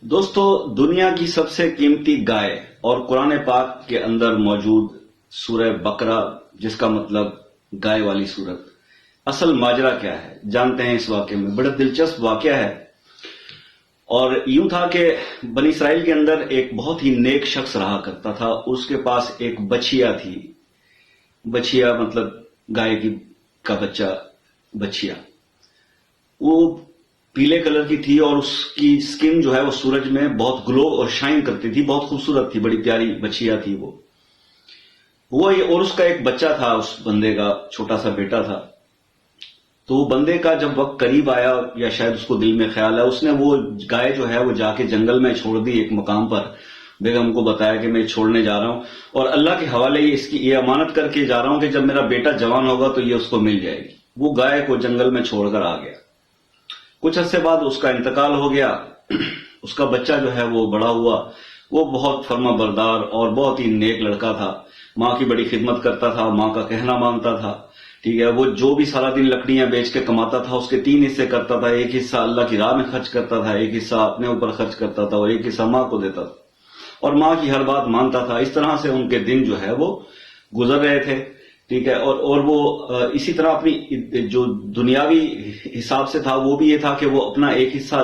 دوستو، دنیا کی سب سے قیمتی گائے اور قرآن پاک کے اندر موجود سورہ بقرہ، جس کا مطلب گائے والی سورت، اصل ماجرا کیا ہے جانتے ہیں اس واقعے میں۔ بڑا دلچسپ واقعہ ہے، اور یوں تھا کہ بنی اسرائیل کے اندر ایک بہت ہی نیک شخص رہا کرتا تھا۔ اس کے پاس ایک بچیا تھی۔ بچیا مطلب گائے کا بچہ، بچیا۔ وہ پیلے کلر کی تھی، اور اس کی سکن جو ہے وہ سورج میں بہت گلو اور شائن کرتی تھی، بہت خوبصورت تھی، بڑی پیاری بچیا تھی وہ۔ اور اس کا ایک بچہ تھا، اس بندے کا چھوٹا سا بیٹا تھا۔ تو وہ بندے کا جب وقت قریب آیا، یا شاید اس کو دل میں خیال ہے، اس نے وہ گائے جو ہے وہ جا کے جنگل میں چھوڑ دی ایک مقام پر۔ بیگم کو بتایا کہ میں چھوڑنے جا رہا ہوں، اور اللہ کے حوالے یہ امانت کر کے جا رہا ہوں کہ جب میرا بیٹا جوان ہوگا تو یہ اس کو مل جائے گی۔ وہ گائے کو جنگل میں چھوڑ کر آ گیا۔ کچھ عرصے بعد اس کا انتقال ہو گیا۔ اس کا بچہ جو ہے وہ بڑا ہوا۔ وہ بہت فرما بردار اور بہت ہی نیک لڑکا تھا، ماں کی بڑی خدمت کرتا تھا، ماں کا کہنا مانتا تھا، ٹھیک ہے۔ وہ جو بھی سارا دن لکڑیاں بیچ کے کماتا تھا، اس کے 3 حصے کرتا تھا۔ ایک حصہ اللہ کی راہ میں خرچ کرتا تھا، ایک حصہ اپنے اوپر خرچ کرتا تھا، اور ایک حصہ ماں کو دیتا تھا، اور ماں کی ہر بات مانتا تھا۔ اس طرح سے ان کے دن جو ہے وہ گزر رہے تھے، ٹھیک ہے۔ اور وہ اسی طرح اپنی جو دنیاوی حساب سے تھا وہ بھی یہ تھا کہ وہ اپنا ایک حصہ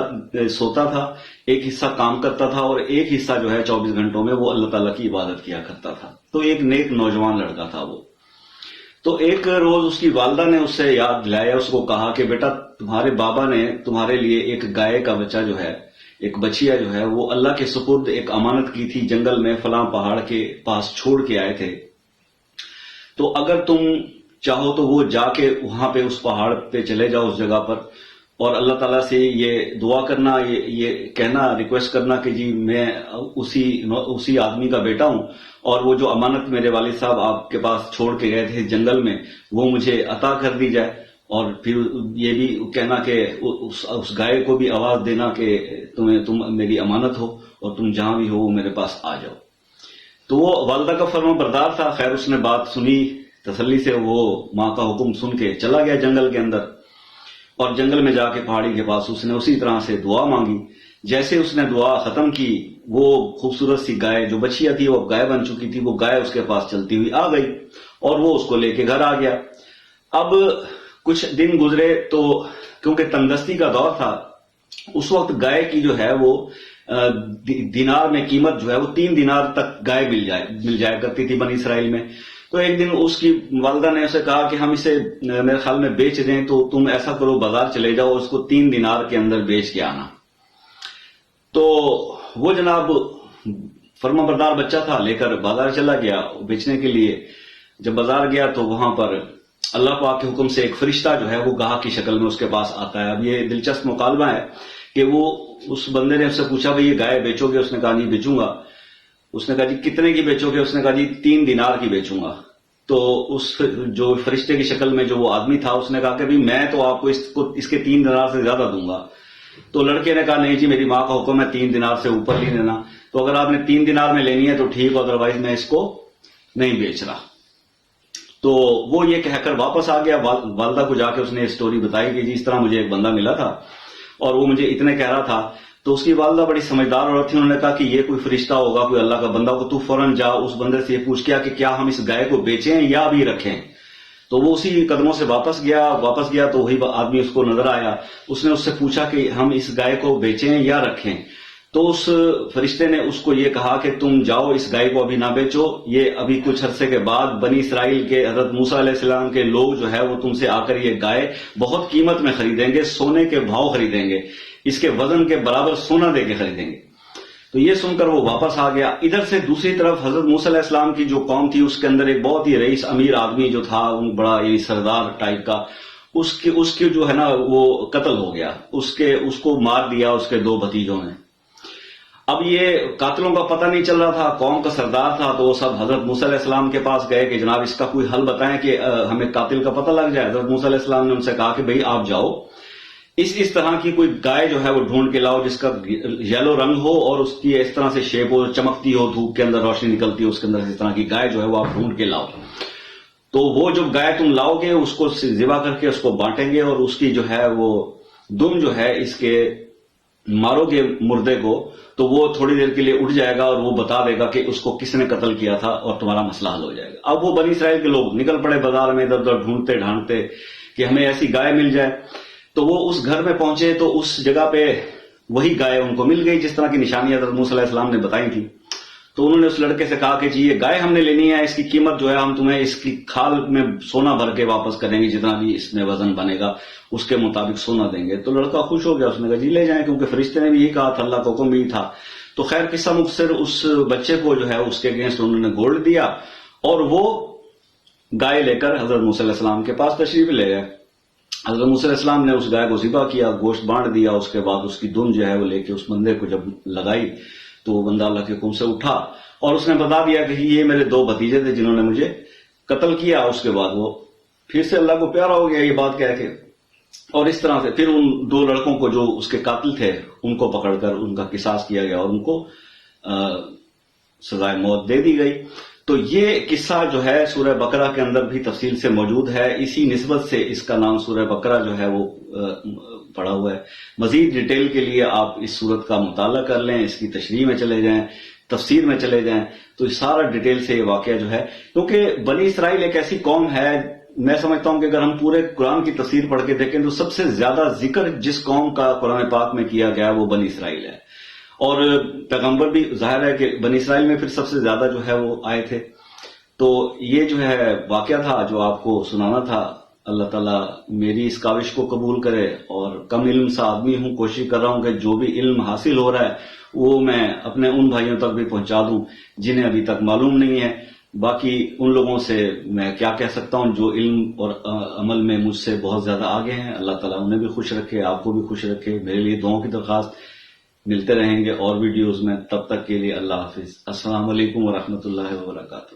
سوتا تھا، ایک حصہ کام کرتا تھا، اور ایک حصہ جو ہے 24 گھنٹوں میں وہ اللہ تعالیٰ کی عبادت کیا کرتا تھا۔ تو ایک نیک نوجوان لڑکا تھا وہ۔ تو ایک روز اس کی والدہ نے اس سے یاد دلایا، اس کو کہا کہ بیٹا، تمہارے بابا نے تمہارے لیے ایک گائے کا بچہ جو ہے، ایک بچیا جو ہے وہ اللہ کے سپرد ایک امانت کی تھی، جنگل میں فلاں پہاڑ کے پاس چھوڑ کے آئے تھے۔ تو اگر تم چاہو تو وہ جا کے وہاں پہ اس پہاڑ پہ چلے جاؤ، اس جگہ پر، اور اللہ تعالیٰ سے یہ دعا کرنا، یہ کہنا، ریکویسٹ کرنا کہ جی میں اسی آدمی کا بیٹا ہوں، اور وہ جو امانت میرے والد صاحب آپ کے پاس چھوڑ کے گئے تھے جنگل میں، وہ مجھے عطا کر دی جائے۔ اور پھر یہ بھی کہنا کہ اس گائے کو بھی آواز دینا کہ تم میری امانت ہو، اور تم جہاں بھی ہو وہ میرے پاس آ جاؤ۔ تو وہ والدہ کا فرما بردار تھا۔ خیر، اس نے بات سنی، تسلی سے وہ ماں کا حکم سن کے چلا گیا جنگل کے اندر، اور جنگل میں جا کے پہاڑی کے پاس اس نے اسی طرح سے دعا مانگی۔ جیسے اس نے دعا ختم کی، وہ خوبصورت سی گائے جو بچیا تھی وہ گائے بن چکی تھی، وہ گائے اس کے پاس چلتی ہوئی آ گئی، اور وہ اس کو لے کے گھر آ گیا۔ اب کچھ دن گزرے تو کیونکہ تنگدستی کا دور تھا، اس وقت گائے کی جو ہے وہ دینار میں قیمت جو ہے وہ 3 دینار تک گائے مل جایا کرتی تھی بنی اسرائیل میں۔ تو ایک دن اس کی والدہ نے اسے کہا کہ ہم اسے میرے خیال میں بیچ دیں، تو تم ایسا کرو، بازار چلے جاؤ، اس کو 3 دینار کے اندر بیچ کے آنا۔ تو وہ جناب فرما بردار بچہ تھا، لے کر بازار چلا گیا بیچنے کے لیے۔ جب بازار گیا تو وہاں پر اللہ پاک کے حکم سے ایک فرشتہ جو ہے وہ گاہک کی شکل میں اس کے پاس آتا ہے۔ اب یہ دلچسپ مکالمہ ہے کہ وہ اس بندے نے اس سے پوچھا بھئی یہ گائے بیچو گے؟ اس نے کہا جی بیچوں گا۔ اس نے کہا جی کتنے کی بیچو گے؟ اس نے کہا جی 3 دینار کی بیچوں گا۔ تو اس جو فرشتے کی شکل میں جو وہ آدمی تھا، اس نے کہا کہ بھی میں تو آپ کو اس کے 3 دینار سے زیادہ دوں گا۔ تو لڑکے نے کہا نہیں جی، میری ماں کا حکم ہے 3 دینار سے اوپر نہیں لینا، تو اگر آپ نے 3 دینار میں لینی ہے تو ٹھیک، ادروائز میں اس کو نہیں بیچ رہا۔ تو وہ یہ کہہ کر واپس آ گیا۔ والدہ کو جا کے اس نے یہ سٹوری بتائی کہ جی اس طرح مجھے ایک بندہ ملا تھا، اور وہ مجھے اتنے کہہ رہا تھا۔ تو اس کی والدہ بڑی سمجھدار عورت تھی، انہوں نے کہا کہ یہ کوئی فرشتہ ہوگا، کوئی اللہ کا بندہ ہوگا، تو فوراً جا اس بندے سے یہ پوچھ کیا کہ کیا ہم اس گائے کو بیچیں یا ابھی رکھیں۔ تو وہ اسی قدموں سے واپس گیا تو وہی آدمی اس کو نظر آیا۔ اس نے اس سے پوچھا کہ ہم اس گائے کو بیچیں یا رکھیں؟ تو اس فرشتے نے اس کو یہ کہا کہ تم جاؤ، اس گائے کو ابھی نہ بیچو، یہ ابھی کچھ عرصے کے بعد بنی اسرائیل کے حضرت موسیٰ علیہ السلام کے لوگ جو ہے وہ تم سے آ کر یہ گائے بہت قیمت میں خریدیں گے، سونے کے بھاؤ خریدیں گے، اس کے وزن کے برابر سونا دے کے خریدیں گے۔ تو یہ سن کر وہ واپس آ گیا۔ ادھر سے دوسری طرف حضرت موسیٰ علیہ السلام کی جو قوم تھی، اس کے اندر ایک بہت ہی رئیس امیر آدمی جو تھا، بڑا یعنی سردار ٹائپ کا، اس کے جو ہے نا وہ قتل ہو گیا، اس کو مار دیا اس کے 2 بھتیجوں نے۔ اب یہ قاتلوں کا پتہ نہیں چل رہا تھا، قوم کا سردار تھا، تو وہ سب حضرت موسیٰ علیہ السلام کے پاس گئے کہ جناب اس کا کوئی حل بتائیں کہ ہمیں قاتل کا پتہ لگ جائے۔ حضرت موسیٰ علیہ السلام نے ان سے کہا کہ بھئی آپ جاؤ، اس طرح کی کوئی گائے جو ہے وہ ڈھونڈ کے لاؤ جس کا یلو رنگ ہو، اور اس کی اس طرح سے شیپ ہو، چمکتی ہو، دھوپ کے اندر روشنی نکلتی ہو اس کے اندر، اس طرح کی گائے جو ہے وہ آپ ڈھونڈ کے لاؤ۔ تو وہ جو گائے تم لاؤ گے اس کو ذبح کر کے اس کو بانٹیں گے، اور اس کی جو ہے وہ دم جو ہے اس کے مارو گے مردے کو تو وہ تھوڑی دیر کے لیے اٹھ جائے گا اور وہ بتا دے گا کہ اس کو کس نے قتل کیا تھا اور تمہارا مسئلہ حل ہو جائے گا. اب وہ بنی اسرائیل کے لوگ نکل پڑے بازار میں ادھر ادھر ڈھونڈتے ڈھانڈتے کہ ہمیں ایسی گائے مل جائے. تو وہ اس گھر میں پہنچے تو اس جگہ پہ وہی گائے ان کو مل گئی جس طرح کی نشانیاں حضرت موسیٰ علیہ السلام نے بتائی تھی. تو انہوں نے اس لڑکے سے کہا کہ جی یہ گائے ہم نے لینی ہے, اس کی قیمت جو ہے ہم تمہیں اس کی کھال میں سونا بھر کے واپس کریں گے, جتنا بھی اس میں وزن بنے گا اس کے مطابق سونا دیں گے. تو لڑکا خوش ہو گیا, اس نے کہا جی لے جائیں, کیونکہ فرشتے نے بھی یہی کہا تھا, اللہ کا حکم بھی تھا. تو خیر قصہ مختصر اس بچے کو جو ہے اس کے اگینسٹ انہوں نے گولڈ دیا اور وہ گائے لے کر حضرت موسیٰ علیہ السلام کے پاس تشریف لے گئے. حضرت موسیٰ علیہ السلام نے اس گائے کو ذبح کیا, گوشت بانٹ دیا. اس کے بعد اس کی دم جو ہے وہ لے کے اس بندے کو جب لگائی تو وہ بندہ اللہ کے حکم سے اٹھا اور اس نے بتا دیا کہ یہ میرے 2 بھتیجے تھے جنہوں نے مجھے قتل کیا. اس کے بعد وہ پھر سے اللہ کو پیارا ہو گیا یہ بات کہہ کے, اور اس طرح سے پھر ان 2 لڑکوں کو جو اس کے قاتل تھے ان کو پکڑ کر ان کا قصاص کیا گیا اور ان کو سزائے موت دے دی گئی. تو یہ قصہ جو ہے سورہ بقرہ کے اندر بھی تفصیل سے موجود ہے. اسی نسبت سے اس کا نام سورہ بقرہ جو ہے وہ پڑا ہوا ہے. مزید ڈیٹیل کے لیے آپ اس سورت کا مطالعہ کر لیں, اس کی تشریح میں چلے جائیں, تفسیر میں چلے جائیں, تو سارا ڈیٹیل سے یہ واقعہ جو ہے, کیونکہ بنی اسرائیل ایک ایسی قوم ہے, میں سمجھتا ہوں کہ اگر ہم پورے قرآن کی تفسیر پڑھ کے دیکھیں تو سب سے زیادہ ذکر جس قوم کا قرآن پاک میں کیا گیا وہ بنی اسرائیل ہے. اور پیغمبر بھی ظاہر ہے کہ بنی اسرائیل میں پھر سب سے زیادہ جو ہے وہ آئے تھے. تو یہ جو ہے واقعہ تھا جو آپ کو سنانا تھا. اللہ تعالیٰ میری اس کاوش کو قبول کرے, اور کم علم سا آدمی ہوں, کوشش کر رہا ہوں کہ جو بھی علم حاصل ہو رہا ہے وہ میں اپنے ان بھائیوں تک بھی پہنچا دوں جنہیں ابھی تک معلوم نہیں ہے. باقی ان لوگوں سے میں کیا کہہ سکتا ہوں جو علم اور عمل میں مجھ سے بہت زیادہ آگے ہیں. اللہ تعالیٰ انہیں بھی خوش رکھے, آپ کو بھی خوش رکھے. میرے لیے دعاؤں کی درخواست. ملتے رہیں گے اور ویڈیوز میں, تب تک کے لیے اللہ حافظ. السلام علیکم ورحمۃ اللہ وبرکاتہ.